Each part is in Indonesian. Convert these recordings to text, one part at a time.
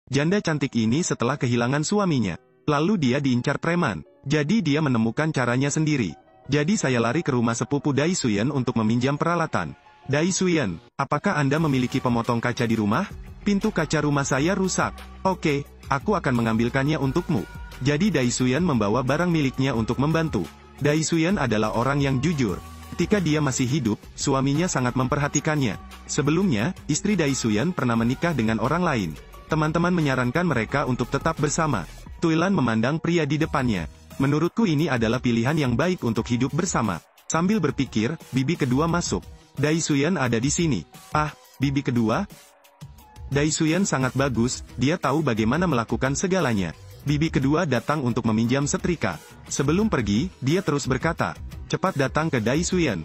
Janda cantik ini setelah kehilangan suaminya. Lalu dia diincar preman. Jadi dia menemukan caranya sendiri. Jadi saya lari ke rumah sepupu Dai Suyen untuk meminjam peralatan. Dai Suyen, apakah Anda memiliki pemotong kaca di rumah? Pintu kaca rumah saya rusak. Oke, aku akan mengambilkannya untukmu. Jadi Dai Suyen membawa barang miliknya untuk membantu. Dai Suyen adalah orang yang jujur. Ketika dia masih hidup, suaminya sangat memperhatikannya. Sebelumnya, istri Dai Suyen pernah menikah dengan orang lain. Teman-teman menyarankan mereka untuk tetap bersama. Tuilan memandang pria di depannya. Menurutku ini adalah pilihan yang baik untuk hidup bersama. Sambil berpikir, bibi kedua masuk. Dai Suyen ada di sini. Ah, bibi kedua? Dai Suyen sangat bagus, dia tahu bagaimana melakukan segalanya. Bibi kedua datang untuk meminjam setrika. Sebelum pergi, dia terus berkata, cepat datang ke Dai Suyen.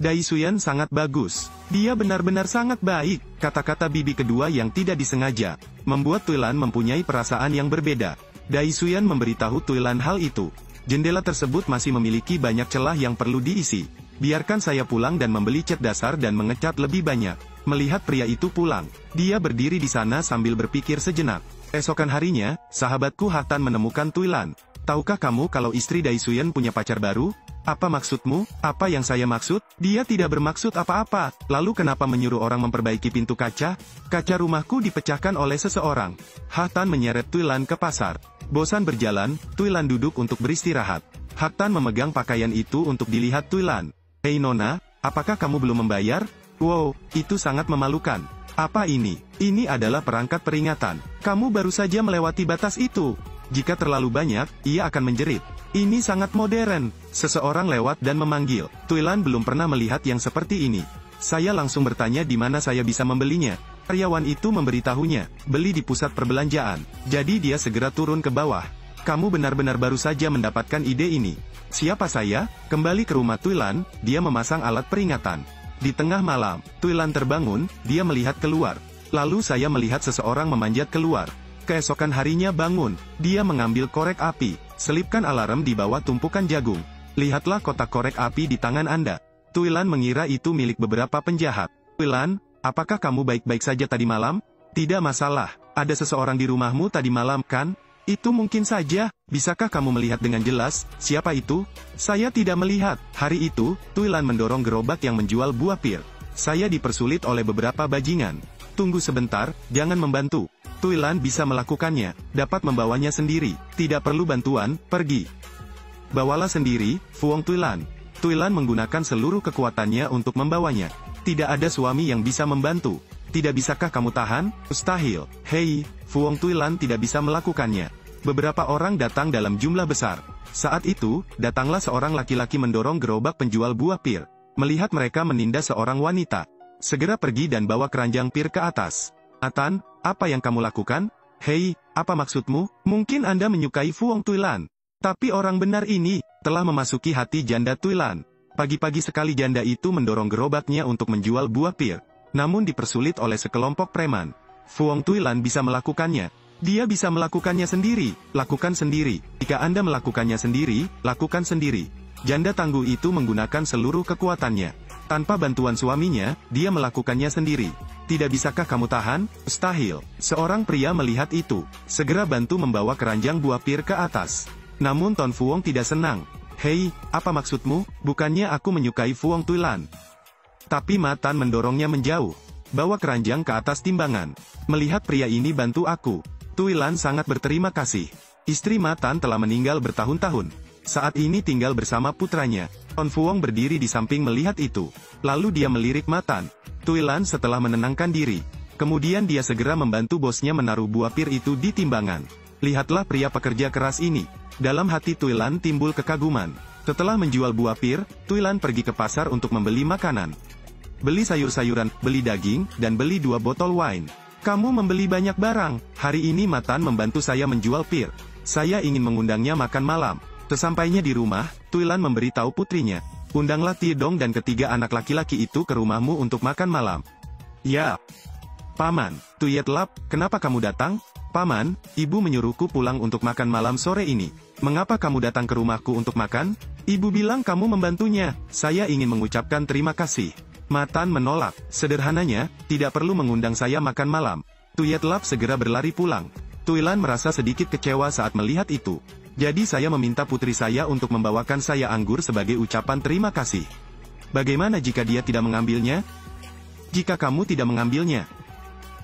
Dai Suyen sangat bagus. Dia benar-benar sangat baik. Kata-kata bibi kedua yang tidak disengaja, membuat Tuilan mempunyai perasaan yang berbeda. Dai Suyen memberitahu Tuilan hal itu. Jendela tersebut masih memiliki banyak celah yang perlu diisi. Biarkan saya pulang dan membeli cat dasar dan mengecat lebih banyak. Melihat pria itu pulang, dia berdiri di sana sambil berpikir sejenak. Esokan harinya, sahabatku Hatan menemukan Tuilan. Tahukah kamu kalau istri Dai Suyen punya pacar baru? Apa maksudmu? Apa yang saya maksud? Dia tidak bermaksud apa-apa. Lalu kenapa menyuruh orang memperbaiki pintu kaca? Kaca rumahku dipecahkan oleh seseorang. Hatan menyeret Tuilan ke pasar. Bosan berjalan, Tuilan duduk untuk beristirahat. Hatan memegang pakaian itu untuk dilihat Tuilan. Hei Nona, apakah kamu belum membayar? Wow, itu sangat memalukan. Apa ini? Ini adalah perangkat peringatan. Kamu baru saja melewati batas itu. Jika terlalu banyak, ia akan menjerit. Ini sangat modern. Seseorang lewat dan memanggil. Tuilan belum pernah melihat yang seperti ini. Saya langsung bertanya di mana saya bisa membelinya. Karyawan itu memberitahunya, beli di pusat perbelanjaan. Jadi dia segera turun ke bawah. Kamu benar-benar baru saja mendapatkan ide ini. Siapa saya? Kembali ke rumah Tuilan, dia memasang alat peringatan. Di tengah malam, Tuilan terbangun, dia melihat keluar. Lalu saya melihat seseorang memanjat keluar. Keesokan harinya bangun, dia mengambil korek api, selipkan alarm di bawah tumpukan jagung. Lihatlah kotak korek api di tangan Anda. Tuilan mengira itu milik beberapa penjahat. Tuilan, apakah kamu baik-baik saja tadi malam? Tidak masalah, ada seseorang di rumahmu tadi malam kan? Itu mungkin saja, bisakah kamu melihat dengan jelas, siapa itu? Saya tidak melihat. Hari itu, Tuilan mendorong gerobak yang menjual buah pir. Saya dipersulit oleh beberapa bajingan. Tunggu sebentar, jangan membantu. Tuilan bisa melakukannya, dapat membawanya sendiri, tidak perlu bantuan, pergi. Bawalah sendiri, Fuong Tuilan. Tuilan menggunakan seluruh kekuatannya untuk membawanya. Tidak ada suami yang bisa membantu. Tidak bisakah kamu tahan? Mustahil. Hei, Fuong Tuilan tidak bisa melakukannya. Beberapa orang datang dalam jumlah besar. Saat itu, datanglah seorang laki-laki mendorong gerobak penjual buah pir. Melihat mereka menindas seorang wanita, segera pergi dan bawa keranjang pir ke atas. Atan, apa yang kamu lakukan? Hei, apa maksudmu? Mungkin Anda menyukai Fuong Tuilan. Tapi orang benar ini, telah memasuki hati janda Tuilan. Pagi-pagi sekali janda itu mendorong gerobaknya untuk menjual buah pir. Namun dipersulit oleh sekelompok preman. Fuong Tuilan bisa melakukannya. Dia bisa melakukannya sendiri. Lakukan sendiri. Jika Anda melakukannya sendiri, lakukan sendiri. Janda tangguh itu menggunakan seluruh kekuatannya. Tanpa bantuan suaminya, dia melakukannya sendiri. Tidak bisakah kamu tahan? Mustahil. Seorang pria melihat itu, segera bantu membawa keranjang buah pir ke atas. Namun Ton Fuong tidak senang. Hei, apa maksudmu? Bukannya aku menyukai Fuong Tuilan. Tapi Matan mendorongnya menjauh. Bawa keranjang ke atas timbangan. Melihat pria ini bantu aku, Tuilan sangat berterima kasih. Istri Matan telah meninggal bertahun-tahun. Saat ini tinggal bersama putranya. Ton Fuong berdiri di samping melihat itu. Lalu dia melirik Matan. Tuilan setelah menenangkan diri. Kemudian dia segera membantu bosnya menaruh buah pir itu di timbangan. Lihatlah pria pekerja keras ini. Dalam hati Tuilan timbul kekaguman. Setelah menjual buah pir, Tuilan pergi ke pasar untuk membeli makanan. Beli sayur-sayuran, beli daging, dan beli 2 botol wine. Kamu membeli banyak barang. Hari ini Matan membantu saya menjual pir. Saya ingin mengundangnya makan malam. Sesampainya di rumah, Tuilan memberitahu putrinya. Undanglah Tidong dan ketiga anak laki-laki itu ke rumahmu untuk makan malam. Ya. Paman, Tuyetlap, kenapa kamu datang? Paman, ibu menyuruhku pulang untuk makan malam sore ini. Mengapa kamu datang ke rumahku untuk makan? Ibu bilang kamu membantunya. Saya ingin mengucapkan terima kasih. Matan menolak. Sederhananya, tidak perlu mengundang saya makan malam. Tuyet Lap segera berlari pulang. Tuilan merasa sedikit kecewa saat melihat itu. Jadi saya meminta putri saya untuk membawakan saya anggur sebagai ucapan terima kasih. Bagaimana jika dia tidak mengambilnya? Jika kamu tidak mengambilnya,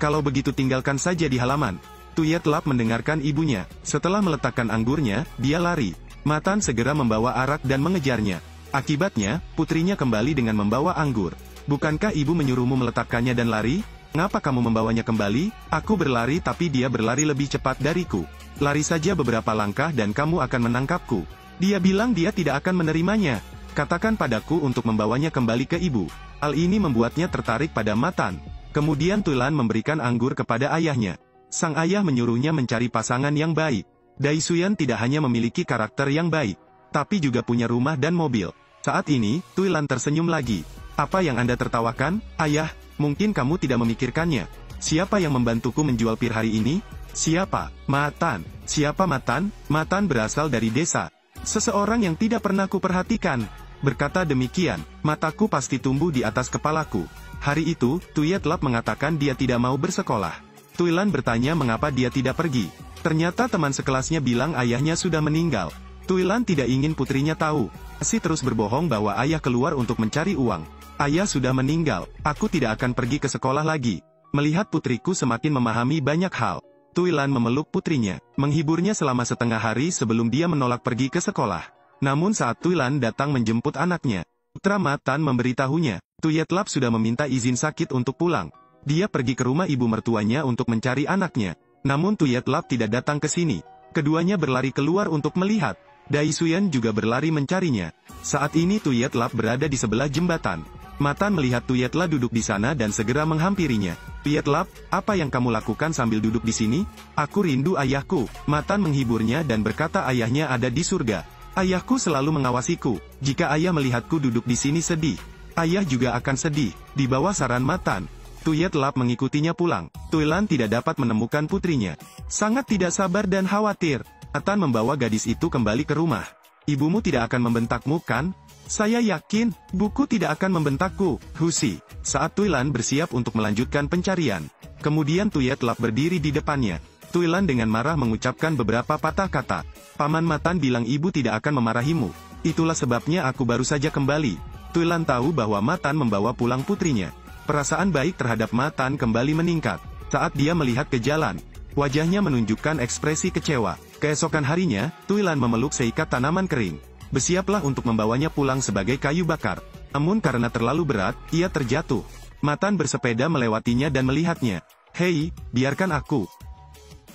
kalau begitu tinggalkan saja di halaman. Tuyet Lap mendengarkan ibunya. Setelah meletakkan anggurnya, dia lari. Matan segera membawa arak dan mengejarnya. Akibatnya, putrinya kembali dengan membawa anggur. Bukankah ibu menyuruhmu meletakkannya dan lari? Ngapa kamu membawanya kembali? Aku berlari tapi dia berlari lebih cepat dariku. Lari saja beberapa langkah dan kamu akan menangkapku. Dia bilang dia tidak akan menerimanya. Katakan padaku untuk membawanya kembali ke ibu. Hal ini membuatnya tertarik pada Matan. Kemudian Tuilan memberikan anggur kepada ayahnya. Sang ayah menyuruhnya mencari pasangan yang baik. Daisuyan tidak hanya memiliki karakter yang baik, tapi juga punya rumah dan mobil. Saat ini, Tuilan tersenyum lagi. Apa yang Anda tertawakan, ayah? Mungkin kamu tidak memikirkannya. Siapa yang membantuku menjual pir hari ini? Siapa? Matan. Siapa Matan? Matan berasal dari desa. Seseorang yang tidak pernah kuperhatikan. Berkata demikian, mataku pasti tumbuh di atas kepalaku. Hari itu, Tuyet Lap mengatakan dia tidak mau bersekolah. Tuilan bertanya mengapa dia tidak pergi. Ternyata teman sekelasnya bilang ayahnya sudah meninggal. Tuilan tidak ingin putrinya tahu. Si terus berbohong bahwa ayah keluar untuk mencari uang. Ayah sudah meninggal, aku tidak akan pergi ke sekolah lagi. Melihat putriku semakin memahami banyak hal, Tuilan memeluk putrinya, menghiburnya selama setengah hari sebelum dia menolak pergi ke sekolah. Namun saat Tuilan datang menjemput anaknya, putra Matan memberitahunya, Tuyet Lap sudah meminta izin sakit untuk pulang. Dia pergi ke rumah ibu mertuanya untuk mencari anaknya. Namun Tuyet Lap tidak datang ke sini. Keduanya berlari keluar untuk melihat. Daisuyan juga berlari mencarinya. Saat ini Tuyet Lap berada di sebelah jembatan. Matan melihat Tuyet Lap duduk di sana dan segera menghampirinya. Tuyet Lap, apa yang kamu lakukan sambil duduk di sini? Aku rindu ayahku. Matan menghiburnya dan berkata ayahnya ada di surga. Ayahku selalu mengawasiku. Jika ayah melihatku duduk di sini sedih, ayah juga akan sedih. Di bawah saran Matan, Tuyet Lap mengikutinya pulang. Tuilan tidak dapat menemukan putrinya. Sangat tidak sabar dan khawatir. Matan membawa gadis itu kembali ke rumah. Ibumu tidak akan membentakmu kan? Saya yakin, buku tidak akan membentakku, Husi. Saat Tuilan bersiap untuk melanjutkan pencarian, kemudian Tuyet Lap berdiri di depannya. Tuilan dengan marah mengucapkan beberapa patah kata. Paman Matan bilang ibu tidak akan memarahimu. Itulah sebabnya aku baru saja kembali. Tuilan tahu bahwa Matan membawa pulang putrinya. Perasaan baik terhadap Matan kembali meningkat. Saat dia melihat ke jalan, wajahnya menunjukkan ekspresi kecewa. Keesokan harinya, Tuilan memeluk seikat tanaman kering. Bersiaplah untuk membawanya pulang sebagai kayu bakar. Namun karena terlalu berat, ia terjatuh. Matan bersepeda melewatinya dan melihatnya. Hei, biarkan aku.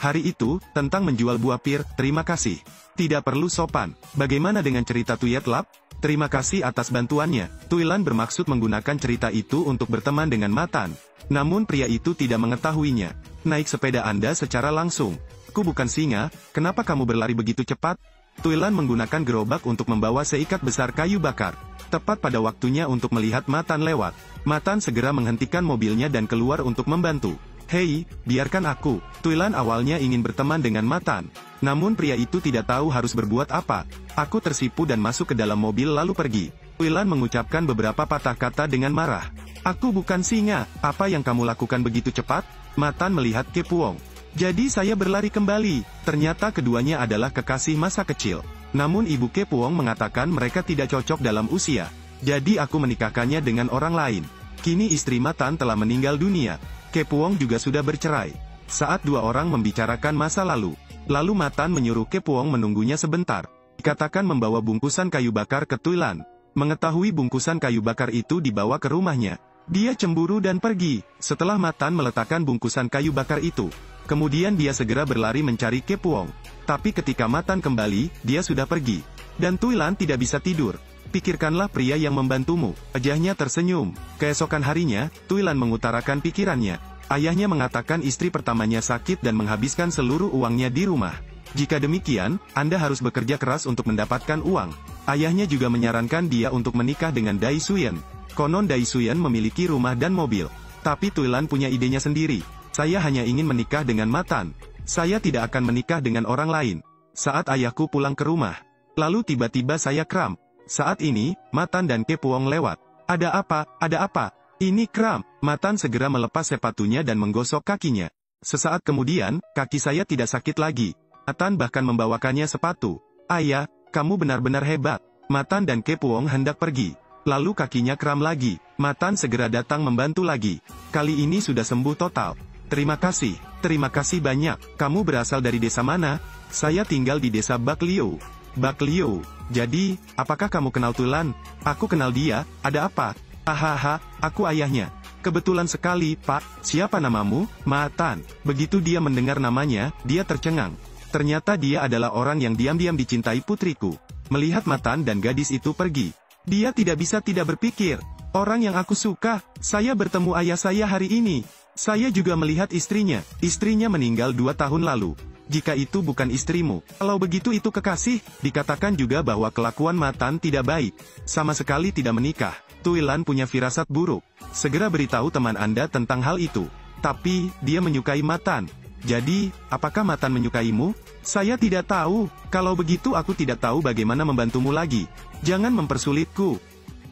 Hari itu, tentang menjual buah pir, terima kasih. Tidak perlu sopan. Bagaimana dengan cerita Tuyet Lap? Terima kasih atas bantuannya. Tuilan bermaksud menggunakan cerita itu untuk berteman dengan Matan. Namun pria itu tidak mengetahuinya. Naik sepeda Anda secara langsung. Aku bukan singa, kenapa kamu berlari begitu cepat? Tuilan menggunakan gerobak untuk membawa seikat besar kayu bakar. Tepat pada waktunya untuk melihat Matan lewat. Matan segera menghentikan mobilnya dan keluar untuk membantu. Hei, biarkan aku. Tuilan awalnya ingin berteman dengan Matan. Namun pria itu tidak tahu harus berbuat apa. Aku tersipu dan masuk ke dalam mobil lalu pergi. Tuilan mengucapkan beberapa patah kata dengan marah. Aku bukan singa, apa yang kamu lakukan begitu cepat? Matan melihat Kepuong. Jadi saya berlari kembali. Ternyata keduanya adalah kekasih masa kecil. Namun ibu Kepuong mengatakan mereka tidak cocok dalam usia. Jadi aku menikahkannya dengan orang lain. Kini istri Matan telah meninggal dunia. Kepuong juga sudah bercerai. Saat dua orang membicarakan masa lalu, Matan menyuruh Kepuong menunggunya sebentar. Dikatakan membawa bungkusan kayu bakar ke Tuilan. Mengetahui bungkusan kayu bakar itu dibawa ke rumahnya, dia cemburu dan pergi. Setelah Matan meletakkan bungkusan kayu bakar itu, kemudian dia segera berlari mencari Kepuong. Tapi ketika Matan kembali, dia sudah pergi. Dan Tuilan tidak bisa tidur. Pikirkanlah pria yang membantumu. Wajahnya tersenyum. Keesokan harinya, Tuilan mengutarakan pikirannya. Ayahnya mengatakan istri pertamanya sakit dan menghabiskan seluruh uangnya di rumah. Jika demikian, Anda harus bekerja keras untuk mendapatkan uang. Ayahnya juga menyarankan dia untuk menikah dengan Daisuyan. Konon Daisuyan memiliki rumah dan mobil. Tapi Tuilan punya idenya sendiri. Saya hanya ingin menikah dengan Matan. Saya tidak akan menikah dengan orang lain. Saat ayahku pulang ke rumah, lalu tiba-tiba saya kram. Saat ini, Matan dan Kepuong lewat. Ada apa? Ada apa? Ini kram. Matan segera melepas sepatunya dan menggosok kakinya. Sesaat kemudian, kaki saya tidak sakit lagi. Matan bahkan membawakannya sepatu. Ayah, kamu benar-benar hebat. Matan dan Kepuong hendak pergi. Lalu kakinya kram lagi. Matan segera datang membantu lagi. Kali ini sudah sembuh total. Terima kasih banyak. Kamu berasal dari desa mana? Saya tinggal di desa Bak Liu. Bak Liu. Jadi, apakah kamu kenal Tulan? Aku kenal dia. Ada apa? Hahaha, aku ayahnya. Kebetulan sekali, Pak. Siapa namamu? Matan. Begitu dia mendengar namanya, dia tercengang. Ternyata dia adalah orang yang diam-diam dicintai putriku. Melihat Matan dan gadis itu pergi, dia tidak bisa tidak berpikir. Orang yang aku suka, saya bertemu ayah saya hari ini. Saya juga melihat istrinya. Istrinya meninggal 2 tahun lalu. Jika itu bukan istrimu, kalau begitu itu kekasih. Dikatakan juga bahwa kelakuan Matan tidak baik. Sama sekali tidak menikah. Tuilan punya firasat buruk. Segera beritahu teman Anda tentang hal itu. Tapi, dia menyukai Matan. Jadi, apakah Matan menyukaimu? Saya tidak tahu. Kalau begitu aku tidak tahu bagaimana membantumu lagi. Jangan mempersulitku.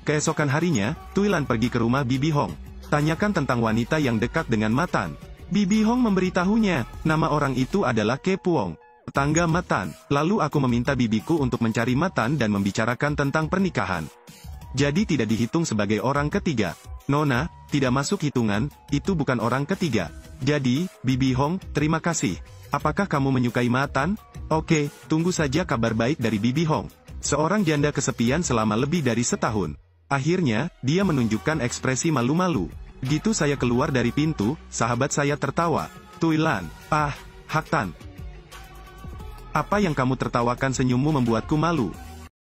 Keesokan harinya, Tuilan pergi ke rumah Bibi Hong. Tanyakan tentang wanita yang dekat dengan Matan. Bibi Hong memberitahunya, nama orang itu adalah Kepuong, tetangga Matan. Lalu aku meminta bibiku untuk mencari Matan dan membicarakan tentang pernikahan. Jadi tidak dihitung sebagai orang ketiga. Nona, tidak masuk hitungan, itu bukan orang ketiga. Jadi, Bibi Hong, terima kasih. Apakah kamu menyukai Matan? Oke, tunggu saja kabar baik dari Bibi Hong. Seorang janda kesepian selama lebih dari setahun. Akhirnya, dia menunjukkan ekspresi malu-malu. Begitu saya keluar dari pintu, sahabat saya tertawa. Tuilan, Haktan. Apa yang kamu tertawakan? Senyummu membuatku malu.